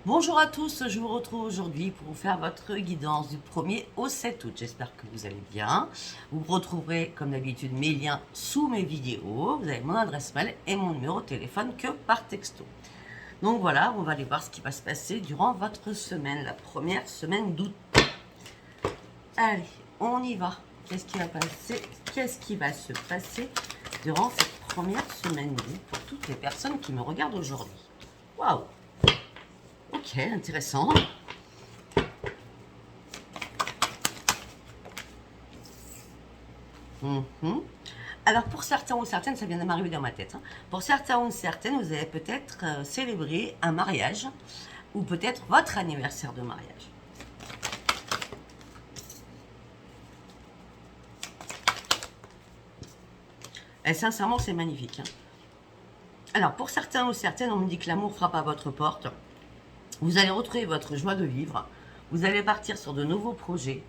Bonjour à tous, je vous retrouve aujourd'hui pour vous faire votre guidance du 1er au 7 août. J'espère que vous allez bien. Vous retrouverez comme d'habitude mes liens sous mes vidéos. Vous avez mon adresse mail et mon numéro de téléphone que par texto. Donc voilà, on va aller voir ce qui va se passer durant votre semaine, la première semaine d'août. Allez, on y va. Qu'est-ce qui va passer? Qu'est-ce qui va se passer durant cette première semaine d'août pour toutes les personnes qui me regardent aujourd'hui? Waouh! Ok, intéressant. Alors pour certains ou certaines, ça vient de m'arriver dans ma tête. Pour certains ou certaines, vous allez peut-être célébrer un mariage ou peut-être votre anniversaire de mariage. Et sincèrement, c'est magnifique. Alors pour certains ou certaines, on me dit que l'amour frappe à votre porte. Vous allez retrouver votre joie de vivre. Vous allez partir sur de nouveaux projets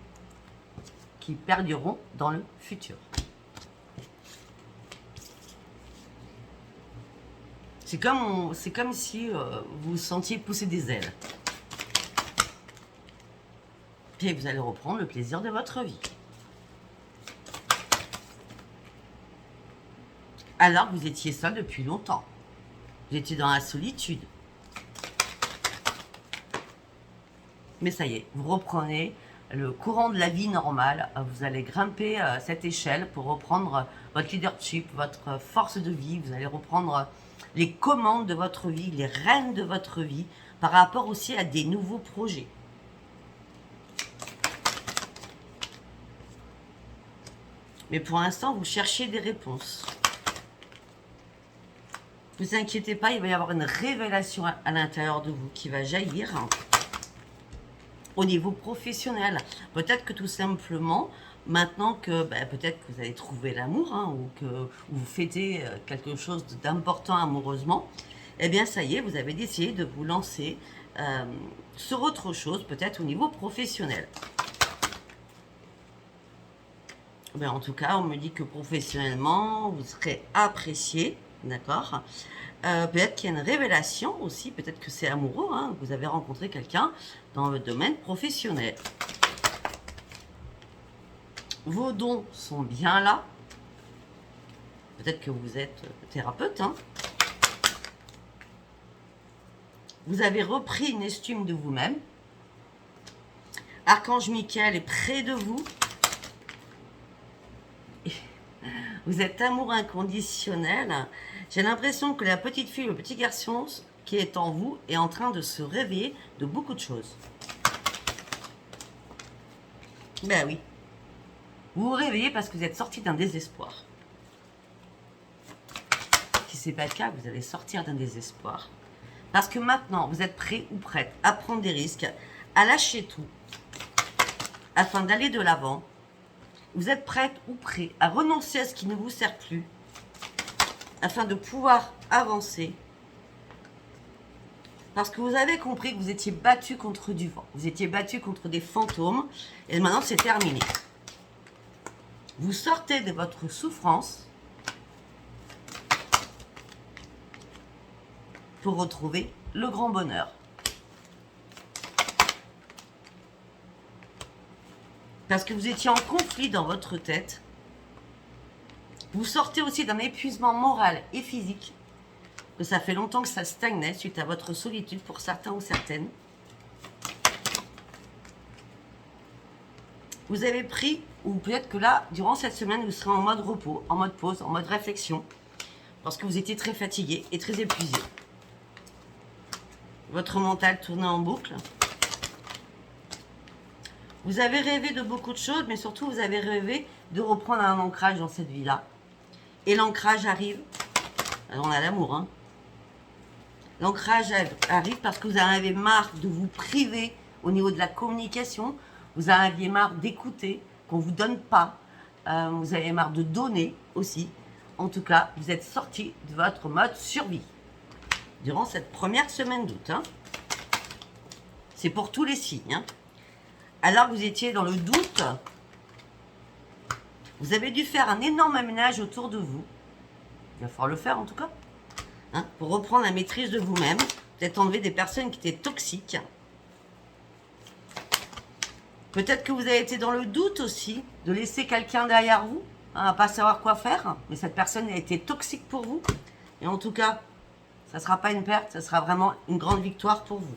qui perdureront dans le futur. C'est comme si vous sentiez pousser des ailes. Puis vous allez reprendre le plaisir de votre vie. Alors que vous étiez seul depuis longtemps. Vous étiez dans la solitude. Mais ça y est, vous reprenez le courant de la vie normale. Vous allez grimper cette échelle pour reprendre votre leadership, votre force de vie. Vous allez reprendre les commandes de votre vie, les rênes de votre vie, par rapport aussi à des nouveaux projets. Mais pour l'instant, vous cherchez des réponses. Ne vous inquiétez pas, il va y avoir une révélation à l'intérieur de vous qui va jaillir au niveau professionnel. Peut-être que tout simplement, maintenant que peut-être que vous avez trouvé l'amour ou que vous fêtez quelque chose d'important amoureusement, eh bien ça y est, vous avez décidé de vous lancer sur autre chose, peut-être au niveau professionnel. Ben, en tout cas, on me dit que professionnellement, vous serez apprécié, d'accord. Peut-être qu'il y a une révélation aussi, peut-être que c'est amoureux, vous avez rencontré quelqu'un dans le domaine professionnel. Vos dons sont bien là. Peut-être que vous êtes thérapeute. Vous avez repris une estime de vous-même. Archange Michael est près de vous. Vous êtes amour inconditionnel. J'ai l'impression que la petite fille, le petit garçon qui est en vous est en train de se réveiller de beaucoup de choses. Ben oui. Vous vous réveillez parce que vous êtes sorti d'un désespoir. Si ce n'est pas le cas, vous allez sortir d'un désespoir. Parce que maintenant, vous êtes prêt ou prête à prendre des risques, à lâcher tout, afin d'aller de l'avant. Vous êtes prête ou prêt à renoncer à ce qui ne vous sert plus, afin de pouvoir avancer. Parce que vous avez compris que vous étiez battu contre du vent. Vous étiez battu contre des fantômes. Et maintenant, c'est terminé. Vous sortez de votre souffrance pour retrouver le grand bonheur. Parce que vous étiez en conflit dans votre tête. Vous sortez aussi d'un épuisement moral et physique. Que ça fait longtemps que ça stagnait suite à votre solitude pour certains ou certaines. Vous avez pris, ou peut-être que là, durant cette semaine, vous serez en mode repos, en mode pause, en mode réflexion. Parce que vous étiez très fatigué et très épuisé. Votre mental tournait en boucle. Vous avez rêvé de beaucoup de choses, mais surtout vous avez rêvé de reprendre un ancrage dans cette vie-là. Et l'ancrage arrive. Alors on a l'amour, L'ancrage arrive parce que vous en avez marre de vous priver au niveau de la communication. Vous en aviez marre d'écouter, qu'on ne vous donne pas. Vous avez marre de donner aussi. En tout cas, vous êtes sorti de votre mode survie durant cette première semaine d'août. C'est pour tous les signes. Alors que vous étiez dans le doute, vous avez dû faire un énorme ménage autour de vous. Il va falloir le faire en tout cas. Pour reprendre la maîtrise de vous-même, Peut-être enlever des personnes qui étaient toxiques. Peut-être que vous avez été dans le doute aussi de laisser quelqu'un derrière vous, hein, à pas savoir quoi faire. Mais cette personne a été toxique pour vous. Et en tout cas, ça ne sera pas une perte, ça sera vraiment une grande victoire pour vous.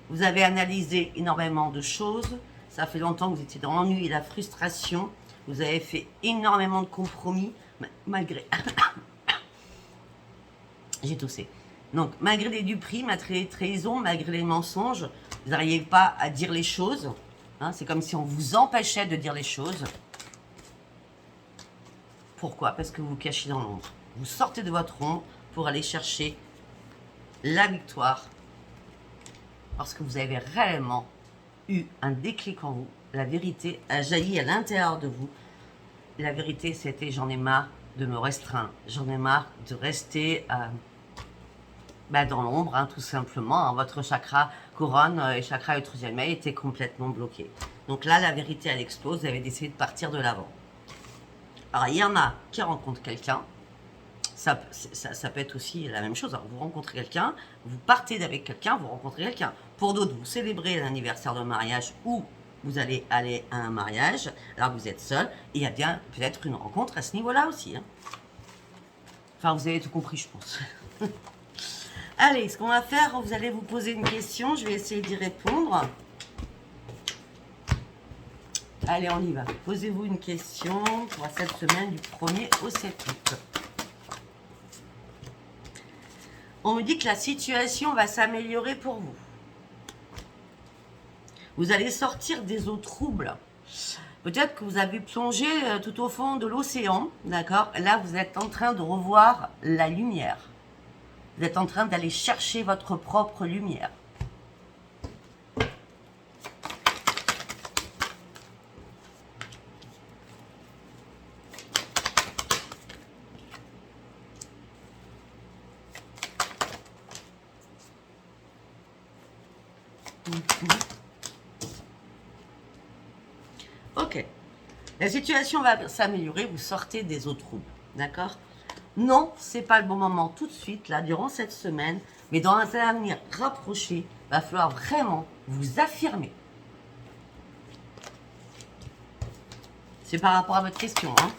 Vous avez analysé énormément de choses. Ça fait longtemps que vous étiez dans l'ennui et la frustration. Vous avez fait énormément de compromis, malgré... J'ai toussé. Donc, malgré les duperies, malgré les trahisons, malgré les mensonges, vous n'arrivez pas à dire les choses. Hein, c'est comme si on vous empêchait de dire les choses. Pourquoi? Parce que vous vous cachez dans l'ombre. Vous sortez de votre ombre pour aller chercher la victoire. Parce que vous avez réellement eu un déclic en vous. La vérité a jailli à l'intérieur de vous. La vérité, c'était j'en ai marre de me restreindre. J'en ai marre de rester dans l'ombre, hein, tout simplement. Hein. Votre chakra couronne et chakra le troisième œil était complètement bloqué. Donc là, la vérité, elle explose. Vous avez décidé de partir de l'avant. Alors, il y en a qui rencontrent quelqu'un. Ça peut être aussi la même chose. Alors, vous rencontrez quelqu'un, vous partez avec quelqu'un, vous rencontrez quelqu'un. Pour d'autres, vous célébrez l'anniversaire de mariage ou vous allez aller à un mariage, alors que vous êtes seul. Et il y a bien peut-être une rencontre à ce niveau-là aussi. Hein. Enfin, vous avez tout compris, je pense. Allez, ce qu'on va faire, vous allez vous poser une question. Je vais essayer d'y répondre. Allez, on y va. Posez-vous une question pour cette semaine du 1er au 7 août. On me dit que la situation va s'améliorer pour vous. Vous allez sortir des eaux troubles. Peut-être que vous avez plongé tout au fond de l'océan, d'accord? Là, vous êtes en train de revoir la lumière. Vous êtes en train d'aller chercher votre propre lumière. Ok. La situation va s'améliorer, vous sortez des eaux troubles, d'accord? Non, c'est pas le bon moment tout de suite, là, durant cette semaine, mais dans un avenir rapproché, il va falloir vraiment vous affirmer. C'est par rapport à votre question, hein?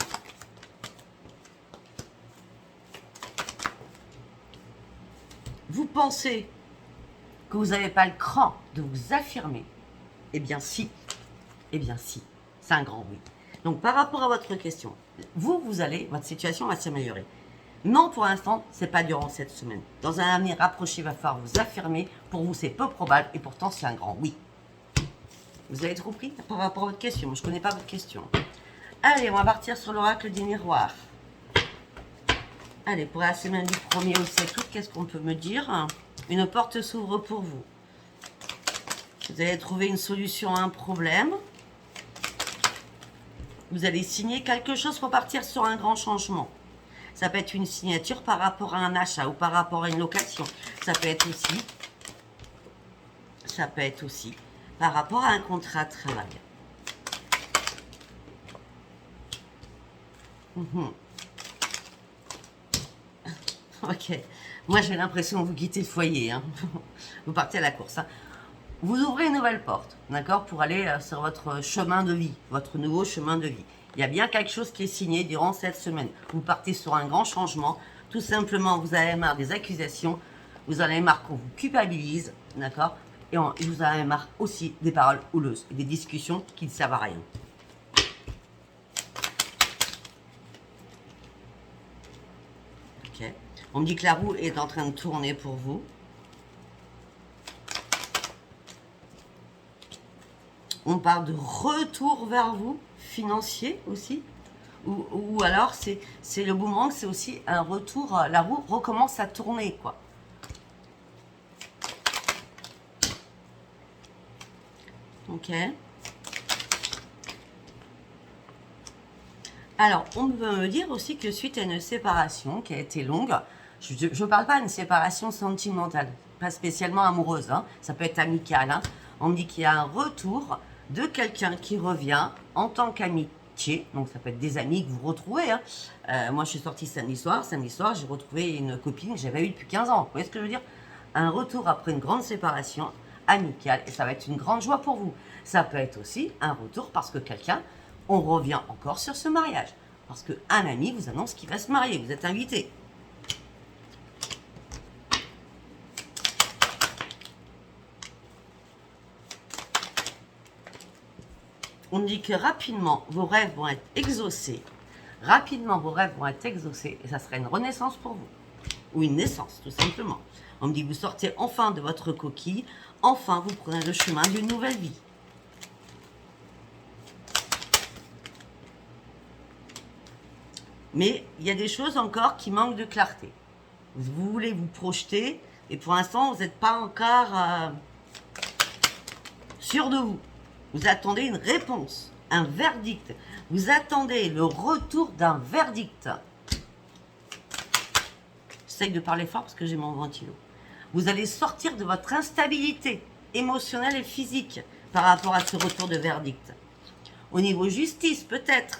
Vous pensez que vous n'avez pas le cran de vous affirmer? Eh bien si, eh bien si, c'est un grand oui. Donc par rapport à votre question, votre situation va s'améliorer. Non, pour l'instant, c'est pas durant cette semaine. Dans un avenir rapproché, il va falloir vous affirmer. Pour vous, c'est peu probable et pourtant, c'est un grand oui. Vous avez tout compris par rapport à votre question? Je ne connais pas votre question. Allez, on va partir sur l'oracle des miroirs. Allez, pour la semaine du 1er au 7 août, qu'est-ce qu'on peut me dire? Une porte s'ouvre pour vous. Vous allez trouver une solution à un problème. Vous allez signer quelque chose pour partir sur un grand changement. Ça peut être une signature par rapport à un achat ou par rapport à une location. Ça peut être aussi par rapport à un contrat de travail. Ok. Moi, j'ai l'impression que vous quittez le foyer. Hein. Vous partez à la course. Hein. Vous ouvrez une nouvelle porte, d'accord, pour aller sur votre chemin de vie, votre nouveau chemin de vie. Il y a bien quelque chose qui est signé durant cette semaine. Vous partez sur un grand changement. Tout simplement, vous avez marre des accusations. Vous en avez marre qu'on vous culpabilise, d'accord? Et vous en avez marre aussi des paroles houleuses et des discussions qui ne servent à rien. Ok. On me dit que la roue est en train de tourner pour vous. On parle de retour vers vous, financier aussi. Ou alors, c'est le boomerang, c'est aussi un retour, la roue recommence à tourner, quoi. Ok. Alors, on peut me dire aussi que suite à une séparation qui a été longue, je ne parle pas d'une séparation sentimentale, pas spécialement amoureuse, hein, ça peut être amical. Hein. On me dit qu'il y a un retour de quelqu'un qui revient en tant qu'amitié, donc ça peut être des amis que vous retrouvez. Hein. Moi, je suis sortie samedi soir, j'ai retrouvé une copine que j'avais eue depuis 15 ans. Vous voyez ce que je veux dire? un retour après une grande séparation amicale et ça va être une grande joie pour vous. Ça peut être aussi un retour parce que quelqu'un, on revient encore sur ce mariage. Parce qu'un ami vous annonce qu'il va se marier, vous êtes invité. On dit que rapidement, vos rêves vont être exaucés. Rapidement, vos rêves vont être exaucés et ça sera une renaissance pour vous. Ou une naissance, tout simplement. On me dit que vous sortez enfin de votre coquille. Enfin, vous prenez le chemin d'une nouvelle vie. Mais il y a des choses encore qui manquent de clarté. Vous voulez vous projeter et pour l'instant, vous n'êtes pas encore sûr de vous. Vous attendez une réponse, un verdict. Vous attendez le retour d'un verdict. J'essaye de parler fort parce que j'ai mon ventilo. Vous allez sortir de votre instabilité émotionnelle et physique par rapport à ce retour de verdict. Au niveau justice, peut-être.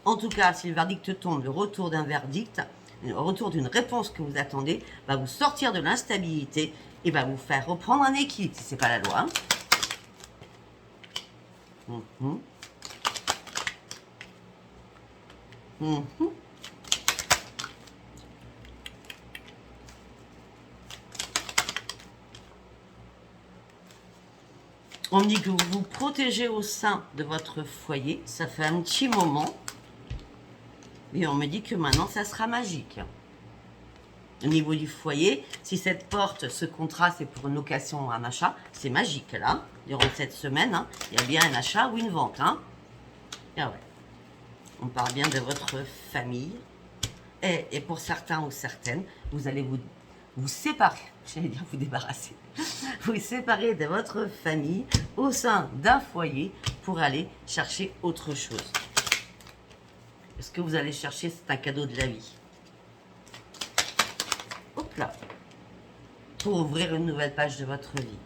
En tout cas, si le verdict tombe, le retour d'un verdict, le retour d'une réponse que vous attendez, va vous sortir de l'instabilité et va vous faire reprendre un équilibre, si ce n'est pas la loi. On me dit que vous vous protégez au sein de votre foyer. Ça fait un petit moment. Et on me dit que maintenant, ça sera magique. Au niveau du foyer, si cette porte, ce contrat, c'est pour une location ou un achat, c'est magique, là. Durant cette semaine, hein, il y a bien un achat ou une vente. Hein. Ah ouais. On parle bien de votre famille. Et pour certains ou certaines, vous allez vous séparer. J'allais dire vous débarrasser. Vous séparer de votre famille au sein d'un foyer pour aller chercher autre chose. Ce que vous allez chercher, c'est un cadeau de la vie. Hop là. Pour ouvrir une nouvelle page de votre vie.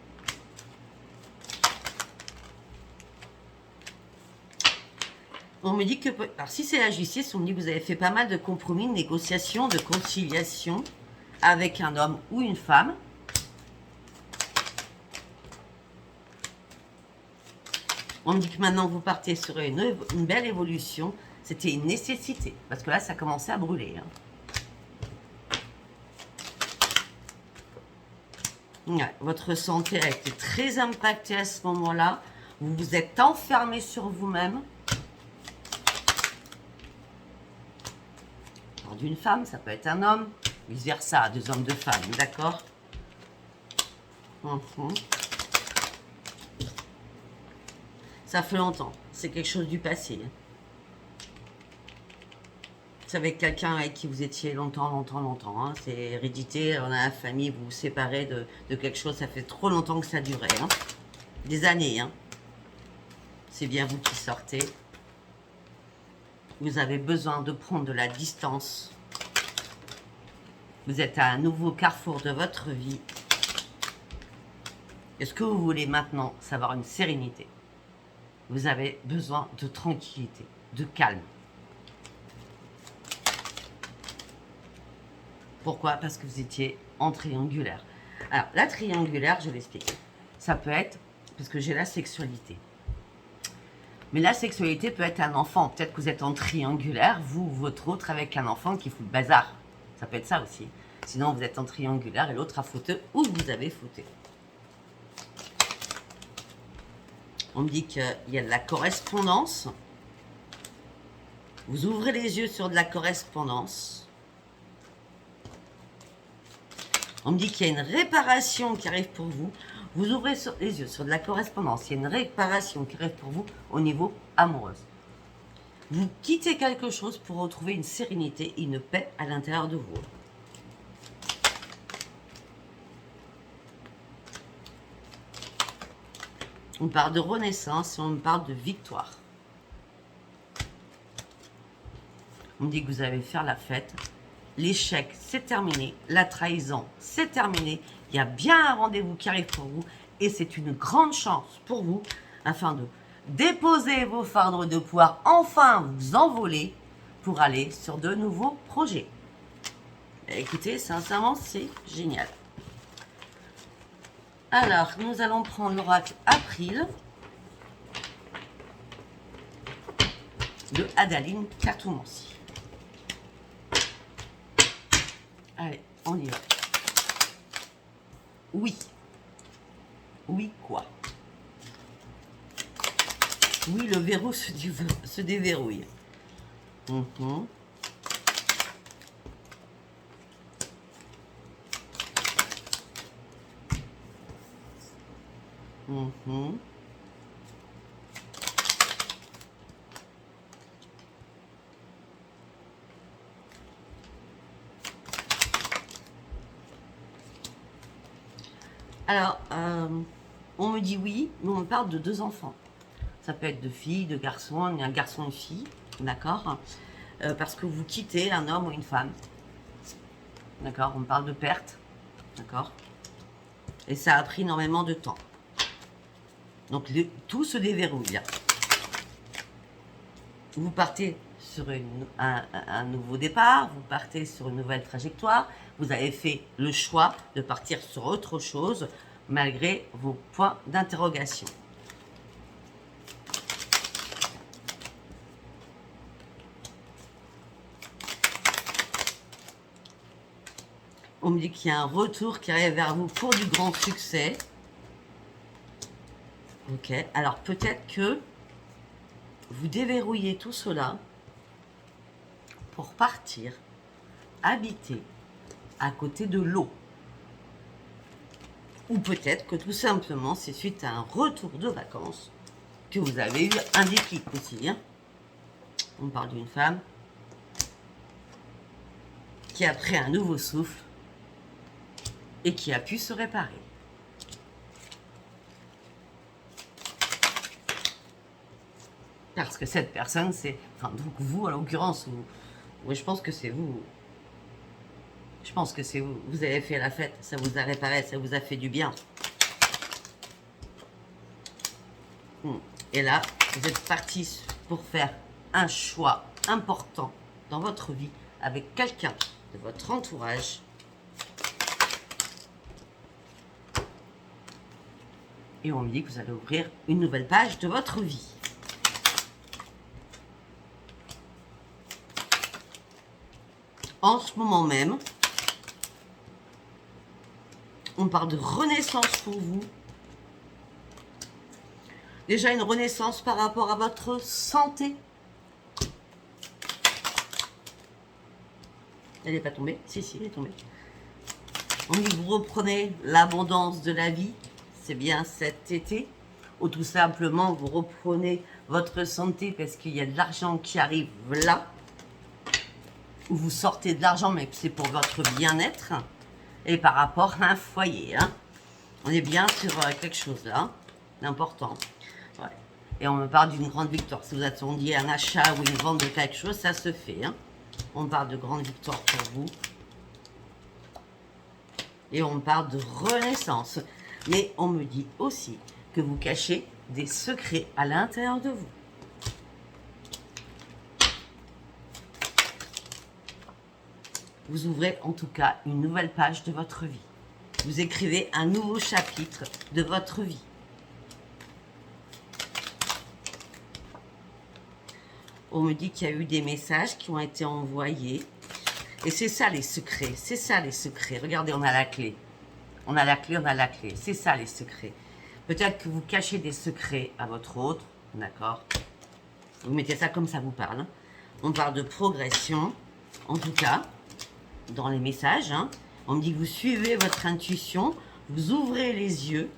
On me dit que, alors si c'est la justice, on me dit que vous avez fait pas mal de compromis, de négociations, de conciliation avec un homme ou une femme. On me dit que maintenant vous partez sur une belle évolution. C'était une nécessité, parce que là, ça commençait à brûler. Hein. Ouais, votre santé a été très impactée à ce moment-là. Vous vous êtes enfermé sur vous-même. D'une femme, ça peut être un homme, vice-versa, deux hommes, deux femmes, d'accord? Ça fait longtemps, c'est quelque chose du passé. C'est avec quelqu'un avec qui vous étiez longtemps. Hein. C'est hérédité, on a la famille, vous vous séparez de quelque chose, ça fait trop longtemps que ça durait. Hein. Des années. Hein. C'est bien vous qui sortez. Vous avez besoin de prendre de la distance. Vous êtes à un nouveau carrefour de votre vie. Est-ce que vous voulez maintenant savoir une sérénité? Vous avez besoin de tranquillité, de calme. Pourquoi? Parce que vous étiez en triangulaire. Alors, la triangulaire, je l'explique. Ça peut être, parce que j'ai la sexualité. Mais la sexualité peut être un enfant. Peut-être que vous êtes en triangulaire, vous ou votre autre, avec un enfant qui fout le bazar. Ça peut être ça aussi. Sinon, vous êtes en triangulaire et l'autre a fauté ou vous avez fauté. On me dit qu'il y a de la correspondance. Vous ouvrez les yeux sur de la correspondance. On me dit qu'il y a une réparation qui arrive pour vous. Vous ouvrez les yeux sur de la correspondance. Il y a une réparation qui arrive pour vous au niveau amoureux. Vous quittez quelque chose pour retrouver une sérénité et une paix à l'intérieur de vous. On parle de renaissance et on me parle de victoire. On me dit que vous allez faire la fête. L'échec, c'est terminé. La trahison, c'est terminé. Il y a bien un rendez-vous qui arrive pour vous. Et c'est une grande chance pour vous afin de déposer vos fardeaux, de pouvoir enfin vous envoler pour aller sur de nouveaux projets. Écoutez, sincèrement, c'est génial. Alors, nous allons prendre l'oracle April de Adaline Cartomancie. Allez, on y va. Oui. Oui, quoi? Oui, le verrou se déverrouille. Mhm. Mhm. Alors, on me dit oui, mais on me parle de 2 enfants. Ça peut être 2 filles, 2 garçons, un garçon et une fille, d'accord, parce que vous quittez un homme ou une femme. D'accord, on me parle de perte, d'accord. Et ça a pris énormément de temps. Donc tout se déverrouille. Vous partez sur un nouveau départ, vous partez sur une nouvelle trajectoire, vous avez fait le choix de partir sur autre chose malgré vos points d'interrogation. On me dit qu'il y a un retour qui arrive vers vous pour du grand succès. Ok, alors peut-être que vous déverrouillez tout cela pour partir habiter à côté de l'eau. Ou peut-être que tout simplement c'est suite à un retour de vacances que vous avez eu un déclic aussi. Hein. On parle d'une femme qui a pris un nouveau souffle et qui a pu se réparer. Parce que cette personne, c'est... Enfin, donc vous, en l'occurrence, oui, je pense que c'est vous. Je pense que c'est vous. Vous avez fait la fête, ça vous a réparé, ça vous a fait du bien. Et là, vous êtes parti pour faire un choix important dans votre vie avec quelqu'un de votre entourage. Et on me dit que vous allez ouvrir une nouvelle page de votre vie. En ce moment même, on parle de renaissance pour vous. Déjà une renaissance par rapport à votre santé. Elle n'est pas tombée? Si, elle est tombée. On dit que vous reprenez l'abondance de la vie. C'est bien cet été. Ou tout simplement, vous reprenez votre santé parce qu'il y a de l'argent qui arrive là. Ou vous sortez de l'argent, mais c'est pour votre bien-être. Et par rapport à un foyer. Hein. On est bien sur quelque chose là. D'important. Ouais. Et on me parle d'une grande victoire. Si vous attendiez un achat ou une vente de quelque chose, ça se fait. Hein. On parle de grande victoire pour vous. Et on parle de renaissance. Mais on me dit aussi que vous cachez des secrets à l'intérieur de vous. Vous ouvrez en tout cas une nouvelle page de votre vie. Vous écrivez un nouveau chapitre de votre vie. On me dit qu'il y a eu des messages qui ont été envoyés. Et c'est ça les secrets. C'est ça les secrets. Regardez, on a la clé. On a la clé, on a la clé. C'est ça les secrets. Peut-être que vous cachez des secrets à votre autre. D'accord? Vous mettez ça comme ça vous parle. Hein. On parle de progression. En tout cas, dans les messages. Hein. On me dit que vous suivez votre intuition. Vous ouvrez les yeux.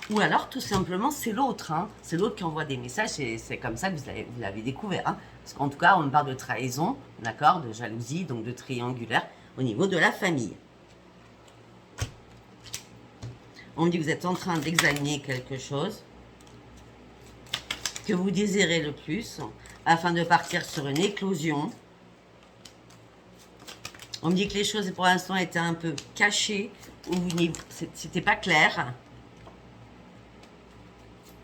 Ou alors, tout simplement, c'est l'autre. Hein. C'est l'autre qui envoie des messages et c'est comme ça que vous l'avez découvert. Hein. Parce qu'en tout cas, on me parle de trahison, d'accord, de jalousie, donc de triangulaire au niveau de la famille. On me dit que vous êtes en train d'examiner quelque chose que vous désirez le plus afin de partir sur une éclosion. On me dit que les choses pour l'instant étaient un peu cachées ou c'était pas clair.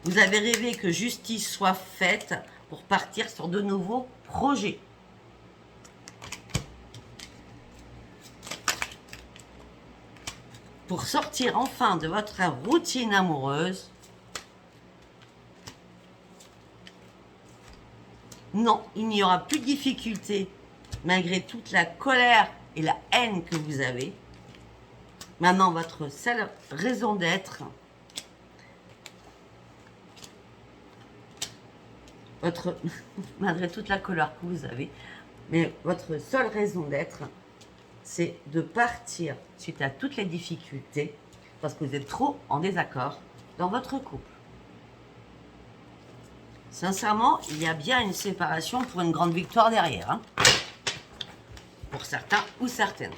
Vous avez rêvé que justice soit faite pour partir sur de nouveaux projets. pour sortir enfin de votre routine amoureuse. Non, il n'y aura plus de difficultés malgré toute la colère et la haine que vous avez. Maintenant, votre seule raison d'être, malgré toute la colère que vous avez, mais votre seule raison d'être, c'est de partir suite à toutes les difficultés parce que vous êtes trop en désaccord dans votre couple. Sincèrement, il y a bien une séparation pour une grande victoire derrière. Hein, pour certains ou certaines.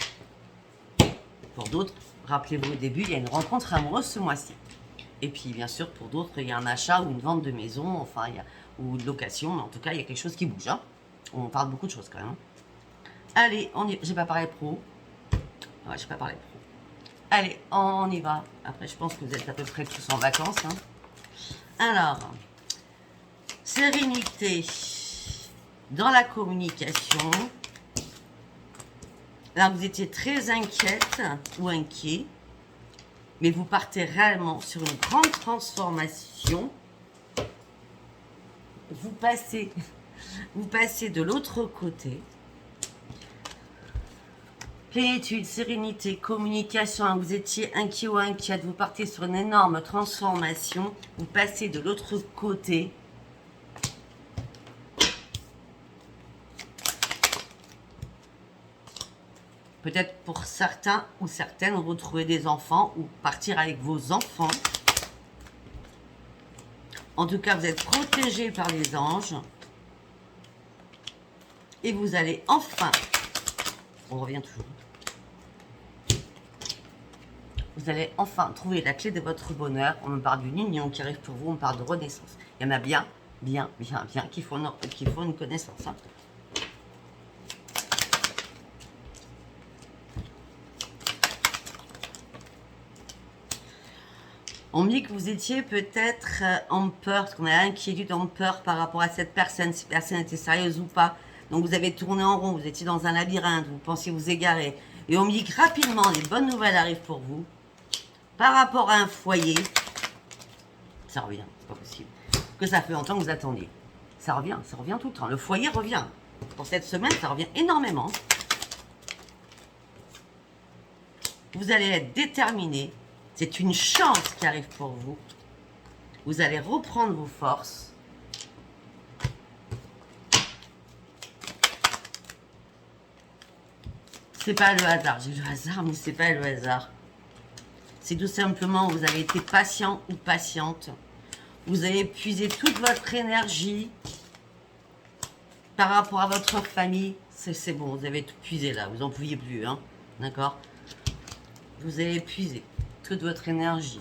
Pour d'autres, rappelez-vous au début, il y a une rencontre amoureuse ce mois-ci. Et puis, bien sûr, pour d'autres, il y a un achat ou une vente de maison, enfin, ou de location. Mais en tout cas, il y a quelque chose qui bouge. Hein. On parle beaucoup de choses quand même. Hein. Allez, j'ai pas parlé pro. Ouais, j'ai pas parlé pro. Allez, on y va. Après, je pense que vous êtes à peu près tous en vacances. Hein. Alors, sérénité dans la communication. Là, vous étiez très inquiète ou inquiet, mais vous partez réellement sur une grande transformation. Vous passez de l'autre côté. Plénitude, sérénité, communication, vous étiez inquiet ou inquiète, vous partez sur une énorme transformation, vous passez de l'autre côté. Peut-être pour certains ou certaines, vous retrouvez des enfants ou partir avec vos enfants. En tout cas, vous êtes protégés par les anges. Et vous allez enfin, on revient toujours, vous allez enfin trouver la clé de votre bonheur. On me parle d'une union qui arrive pour vous, on parle de renaissance. Il y en a bien qui font une connaissance. Hein. On me dit que vous étiez peut-être en peur, parce qu'on a inquiétude, en peur par rapport à cette personne, si personne était sérieuse ou pas. Donc vous avez tourné en rond, vous étiez dans un labyrinthe, vous pensiez vous égarer. Et on me dit que rapidement, les bonnes nouvelles arrivent pour vous. Par rapport à un foyer, ça revient, c'est pas possible. Que ça fait longtemps que vous attendiez. Ça revient tout le temps. Le foyer revient. Pour cette semaine, ça revient énormément. Vous allez être déterminé. C'est une chance qui arrive pour vous. Vous allez reprendre vos forces. C'est pas le hasard. J'ai le hasard, mais c'est pas le hasard. C'est tout simplement, vous avez été patient ou patiente. Vous avez épuisé toute votre énergie par rapport à votre famille. C'est bon, vous avez tout puisé là. Vous n'en pouviez plus, hein. D'accord? Vous avez épuisé toute votre énergie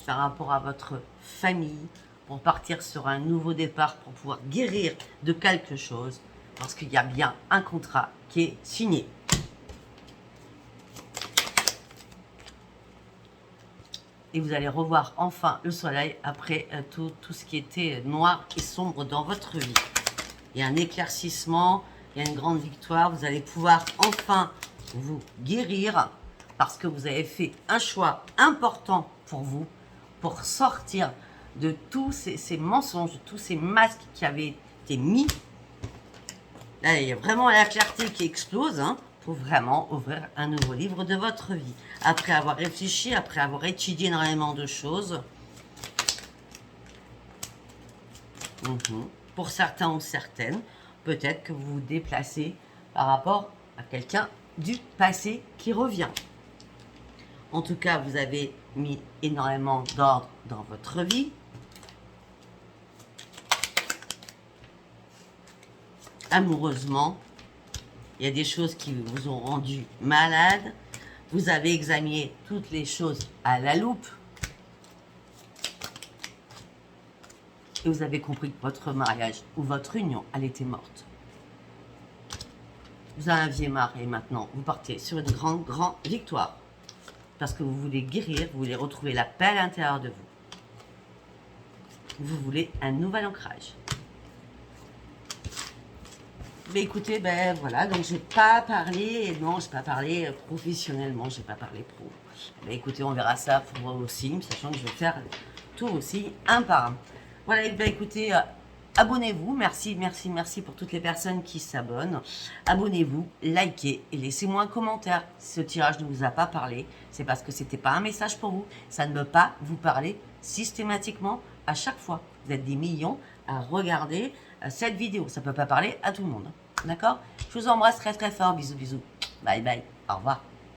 par rapport à votre famille pour partir sur un nouveau départ, pour pouvoir guérir de quelque chose. Parce qu'il y a bien un contrat qui est signé. Et vous allez revoir enfin le soleil après tout ce qui était noir et sombre dans votre vie. Il y a un éclaircissement, il y a une grande victoire. Vous allez pouvoir enfin vous guérir parce que vous avez fait un choix important pour vous, pour sortir de tous ces mensonges, de tous ces masques qui avaient été mis. Là, il y a vraiment la clarté qui explose, hein, pour vraiment ouvrir un nouveau livre de votre vie. Après avoir réfléchi, après avoir étudié énormément de choses. Pour certains ou certaines, peut-être que vous vous déplacez par rapport à quelqu'un du passé qui revient. En tout cas, vous avez mis énormément d'ordre dans votre vie. Amoureusement, il y a des choses qui vous ont rendu malade. Vous avez examiné toutes les choses à la loupe. Et vous avez compris que votre mariage ou votre union, elle était morte. Vous en aviez marre et maintenant, vous partez sur une grande victoire. Parce que vous voulez guérir, vous voulez retrouver la paix à l'intérieur de vous. Vous voulez un nouvel ancrage. Mais écoutez, ben voilà, donc j'ai pas parlé, non, j'ai pas parlé professionnellement, j'ai pas parlé pro. Ben écoutez, on verra ça pour vos signes, sachant que je vais faire tous vos signes un par un. Voilà, et ben écoutez, abonnez-vous, merci, merci, merci pour toutes les personnes qui s'abonnent. Abonnez-vous, likez et laissez-moi un commentaire. Si ce tirage ne vous a pas parlé, c'est parce que c'était pas un message pour vous. Ça ne veut pas vous parler systématiquement à chaque fois. Vous êtes des millions à regarder cette vidéo. Ça peut pas parler à tout le monde. D'accord? Je vous embrasse très très fort. Bisous, bisous. Bye bye. Au revoir.